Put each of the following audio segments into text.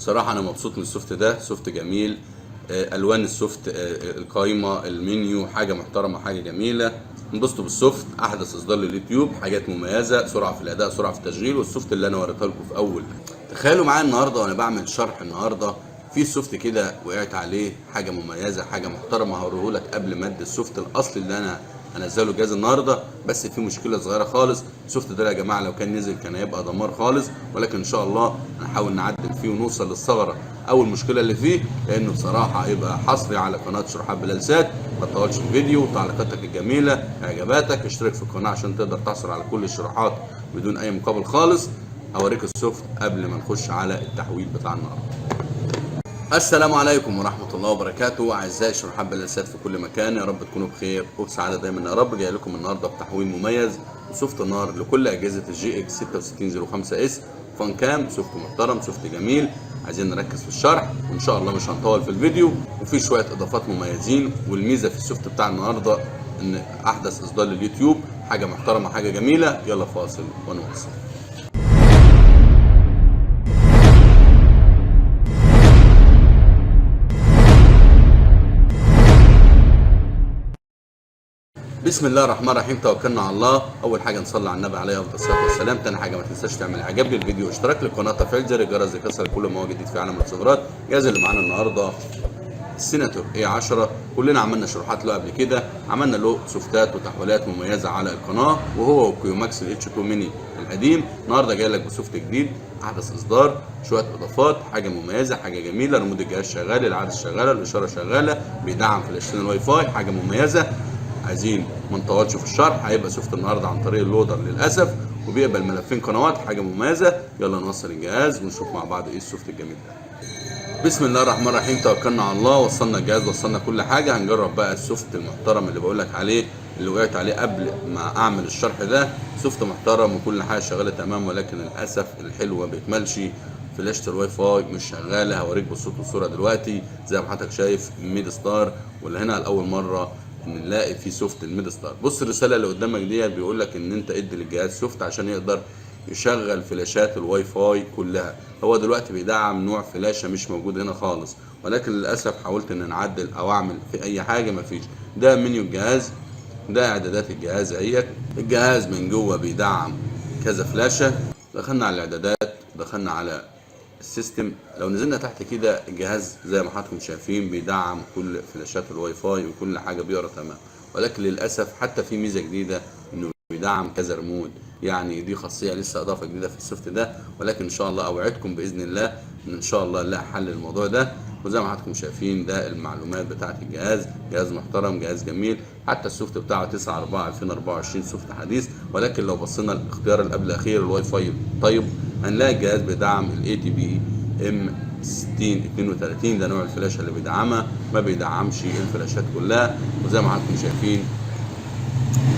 بصراحه انا مبسوط من السوفت ده، سوفت جميل. الوان السوفت، القايمه، المنيو، حاجه محترمه، حاجه جميله. انبسطوا بالسوفت، احدث اصدار لليوتيوب، حاجات مميزه، سرعه في الاداء، سرعه في التشغيل، والسوفت اللي انا وريتها لكم في اول. تخيلوا معايا النهارده وانا بعمل شرح النهارده في السوفت كده وقعت عليه حاجه مميزه، حاجه محترمه هوريه لك قبل ما ادي السوفت الاصلي اللي انا هنزله الجهاز النهارده. بس في مشكله صغيره خالص، السوفت ده يا جماعه لو كان نزل كان هيبقى دمار خالص، ولكن ان شاء الله هنحاول نعدل فيه ونوصل للثغره او المشكله اللي فيه، لانه بصراحه هيبقى حصري على قناه شروحات بلال سات. ما تطولش الفيديو، تعليقاتك الجميله، اعجاباتك، اشترك في القناه عشان تقدر تحصل على كل الشروحات بدون اي مقابل خالص. هوريك السوفت قبل ما نخش على التحويل بتاع النهارده. السلام عليكم ورحمة الله وبركاته، أعزائي شروحات بلال سات في كل مكان، يا رب تكونوا بخير وبسعادة دايما يا رب. جاي لكم النهارده بتحويل مميز وسوفت نار لكل أجهزة الجي اكس 6605 اس فان كام. سوفت محترم، سوفت جميل. عايزين نركز في الشرح وإن شاء الله مش هنطول في الفيديو، وفي شوية إضافات مميزين. والميزة في السوفت بتاع النهارده إن أحدث إصدار لليوتيوب، حاجة محترمة، حاجة جميلة. يلا فاصل ونواصل. بسم الله الرحمن الرحيم، توكلنا على الله. اول حاجه نصلي على النبي عليه افضل الصلاه والسلام. تاني حاجه ما تنساش تعمل اعجاب للفيديو واشتراك للقناه وتفعيل زر الجرس ليصل كل ما هو جديد في عالم الاتصالات. الجهاز اللي معانا النهارده السيناتور A10. كلنا عملنا شروحات له قبل كده، عملنا له سوفتات وتحويلات مميزه على القناه، وهو كيوماكس الاتش 2 ميني القديم. النهارده جاي لك بسوفت جديد، احدث اصدار، شويه اضافات، حاجه مميزه، حاجه جميله. ريموت الجهاز شغال، العدسه شغاله، الاشاره شغاله، بيدعم فلاشتين الواي فاي، حاجه مميزه. عايزين ما نطولش في الشرح، هيبقى سوفت النهارده عن طريق اللودر للاسف، وبيقبل ملفين قنوات، حاجه مميزه. يلا نوصل الجهاز ونشوف مع بعض ايه السوفت الجميل ده. بسم الله الرحمن الرحيم، توكلنا على الله. وصلنا الجهاز، وصلنا كل حاجه. هنجرب بقى السوفت المحترم اللي بقول لك عليه، اللي وقعت عليه قبل ما اعمل الشرح ده. سوفت محترم وكل حاجه شغاله تمام، ولكن للاسف الحلو ما بيكملش. فلاشة الواي فاي مش شغاله. هوريك بالصوت والصوره دلوقتي. زي ما حضرتك شايف ميد ستار، ولا هنا لاول مره نلاقي في سوفت الميد ستار. بص الرساله اللي قدامك دي بيقول لك ان انت ادي للجهاز سوفت عشان يقدر يشغل فلاشات الواي فاي كلها. هو دلوقتي بيدعم نوع فلاشه مش موجود هنا خالص، ولكن للاسف حاولت ان نعدل او اعمل في اي حاجه مفيش. ده منيو الجهاز، ده اعدادات الجهاز اهيت. الجهاز من جوه بيدعم كذا فلاشه. دخلنا على الاعدادات، دخلنا على السيستم. لو نزلنا تحت كده الجهاز زي ما حضراتكم شايفين بيدعم كل فلاشات الواي فاي وكل حاجه بيقرا تمام، ولكن للاسف حتى في ميزه جديده انه بيدعم كذا ريموت. يعني دي خاصيه لسه اضافه جديده في السوفت ده، ولكن ان شاء الله اوعدكم باذن الله ان شاء الله نلاقي حل للموضوع ده. وزي ما حضراتكم شايفين ده المعلومات بتاعه الجهاز. جهاز محترم، جهاز جميل. حتى السوفت بتاعه 9/4/2024 سوفت حديث، ولكن لو بصينا الاختيار اللي قبل الاخير الواي فاي طيب، هنلاقي الجهاز بيدعم الاي تي بي ام 6032. ده نوع الفلاشه اللي بيدعمها، ما بيدعمش الفلاشات كلها. وزي ما حضراتكم شايفين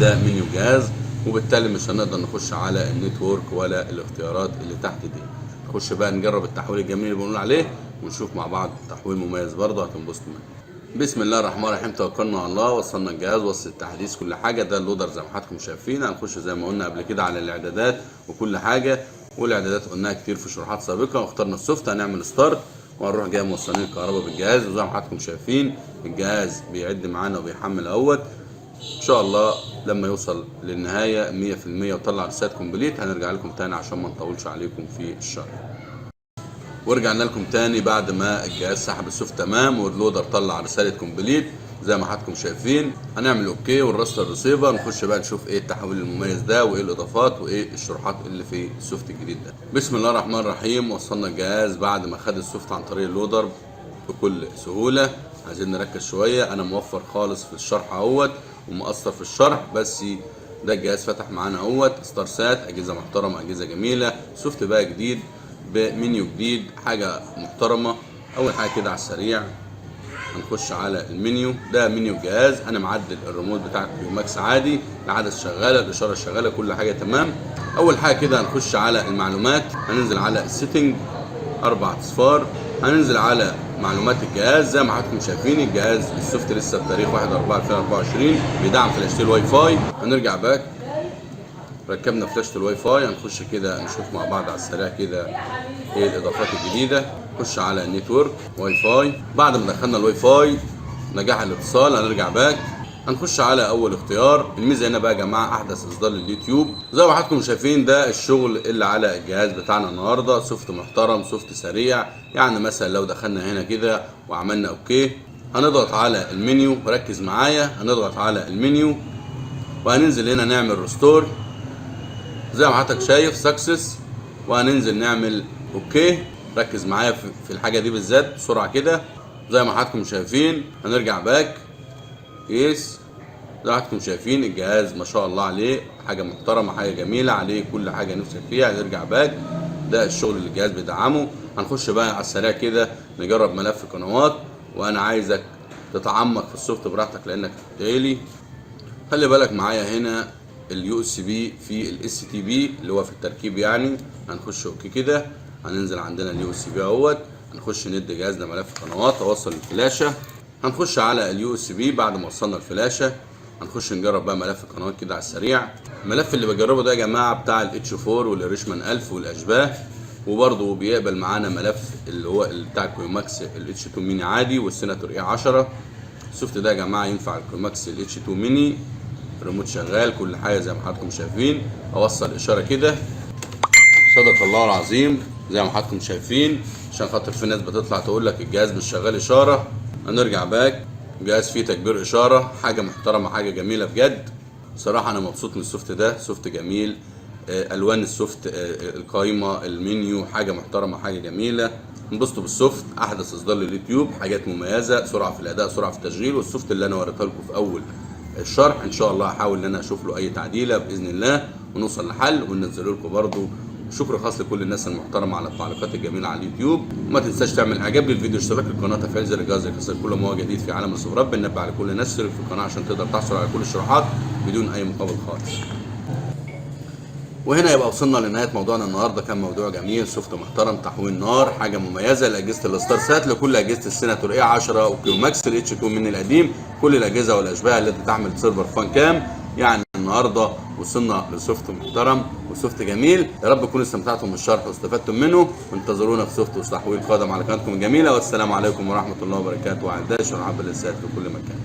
ده منيو جهاز، وبالتالي مش هنقدر نخش على النتورك ولا الاختيارات اللي تحت دي. نخش بقى نجرب التحويل الجميل اللي بنقول عليه ونشوف مع بعض تحويل مميز برضه هتنبسطوا منه. بسم الله الرحمن الرحيم، توكلنا على الله. وصلنا الجهاز، وصل التحديث، كل حاجه. ده اللودر زي ما حضراتكم شايفين. هنخش زي ما قلنا قبل كده على الاعدادات وكل حاجه، والاعدادات قلناها كتير في شروحات سابقه. واخترنا السوفت، هنعمل ستارت وهنروح جاي موصلين الكهرباء بالجهاز. وزي ما حضراتكم شايفين الجهاز بيعد معانا وبيحمل اهوت. ان شاء الله لما يوصل للنهايه 100% وطلع رسالة كومبليت هنرجع لكم تاني عشان ما نطولش عليكم في الشرح. ورجعنا لكم تاني بعد ما الجهاز سحب السوفت تمام واللودر طلع رساله كومبليت زي ما حضراتكم شايفين. هنعمل اوكي ونرستر الريسيفر. نخش بقى نشوف ايه التحويل المميز ده وايه الاضافات وايه الشروحات اللي في السوفت الجديد ده. بسم الله الرحمن الرحيم. وصلنا الجهاز بعد ما خد السوفت عن طريق اللودر بكل سهوله. عايزين نركز شويه، انا موفر خالص في الشرح اهوت ومقصر في الشرح، بس ده الجهاز فتح معانا اهوت. ستار سات، اجهزه محترمه، اجهزه جميله. سوفت بقى جديد بمنيو جديد، حاجه محترمه. اول حاجه كده على السريع هنخش على المنيو. ده منيو الجهاز، انا معدل الريموت بتاع كيوماكس عادي، العدسه شغاله، الاشاره شغاله، كل حاجه تمام. اول حاجه كده هنخش على المعلومات، هننزل على السيتنج 4 اصفار، هننزل على معلومات الجهاز. زي ما حضراتكم شايفين الجهاز السوفت لسه بتاريخ 1/4/2024 بيدعم فلاشة الواي فاي. هنرجع باك، ركبنا فلاشة الواي فاي. هنخش كده نشوف مع بعض على السريع كده ايه الاضافات الجديده. نخش على النتورك واي فاي. بعد ما دخلنا الواي فاي نجاح الاتصال هنرجع باك، هنخش على اول اختيار. الميزه هنا بقى يا جماعه احدث اصدار لليوتيوب. زي ما حضراتكم شايفين ده الشغل اللي على الجهاز بتاعنا النهارده، سوفت محترم، سوفت سريع. يعني مثلا لو دخلنا هنا كده وعملنا اوكي، هنضغط على المنيو، ركز معايا، هنضغط على المنيو وهننزل هنا نعمل ريستور زي ما حضرتك شايف سكسس، وهننزل نعمل اوكي. ركز معايا في الحاجه دي بالذات بسرعه كده. زي ما حضراتكم شايفين هنرجع باك يس. زي ما حضراتكم شايفين الجهاز ما شاء الله عليه حاجه محترمه، حاجه جميله عليه كل حاجه نفسك فيها. هنرجع باك، ده الشغل اللي الجهاز بيدعمه. هنخش بقى على السريع كده نجرب ملف قنوات، وانا عايزك تتعمق في السوفت براحتك لانك هتقولي. خلي بالك معايا هنا اليو اس بي في الاس تي بي اللي هو في التركيب يعني. هنخش اوكي كده، هننزل عندنا اليو اس بي اهوت، هنخش ندي جهازنا ملف قنوات، اوصل الفلاشه. هنخش على اليو اس بي بعد ما وصلنا الفلاشه، هنخش نجرب بقى ملف القنوات كده على السريع. الملف اللي بجربه ده يا جماعه بتاع الاتش 4 والريشمان 1000 والاشباه، وبرضه بيقبل معانا ملف اللي هو بتاع الكويماكس الاتش 2 ميني عادي والسيناتور اي 10. السوفت ده يا جماعه ينفع الكويماكس الاتش 2 ميني، ريموت شغال كل حاجه زي ما حضراتكم شايفين. اوصل اشاره كده، صدق الله العظيم زي ما حضراتكم شايفين، عشان خاطر في ناس بتطلع تقول لك الجهاز مش شغال اشاره. هنرجع باك، الجهاز فيه تكبير اشاره، حاجه محترمه حاجه جميله بجد. صراحه انا مبسوط من السوفت ده، سوفت جميل. الوان السوفت، القائمه، المنيو، حاجه محترمه حاجه جميله. انبسطوا بالسوفت، احدث اصدار لليوتيوب، حاجات مميزه، سرعه في الاداء، سرعه في التشغيل. والسوفت اللي انا وريتها لكم في اول الشرح ان شاء الله هحاول ان انا اشوف له اي تعديله باذن الله ونوصل لحل وننزله لكم برده. شكر خاص لكل الناس المحترمه على التعليقات الجميله على اليوتيوب. وما تنساش تعمل اعجاب للفيديو، اشتراك للقناه، تفعيل زر الجرس ليصل كل ما هو جديد في عالم الصغرات. بننبه على كل الناس تشترك في القناه عشان تقدر تحصل على كل الشروحات بدون اي مقابل خالص. وهنا يبقى وصلنا لنهايه موضوعنا النهارده. كان موضوع جميل، سوفت محترم، تحويل نار، حاجه مميزه لاجهزه الستار سات، لكل اجهزه السيناتور اي 10 وكيوماكس الاتش 2 من القديم، كل الاجهزه والاشباه التي تحمل سيرفر فان كام. يعني النهارده وصلنا لسوفت محترم وسوفت جميل. يا رب تكونوا استمتعتم بالشرح واستفدتم منه، وانتظرونا في سوفت وتحويل قادم على قناتكم الجميله. والسلام عليكم ورحمه الله وبركاته، وعنداش ورحب بالسات في كل مكان.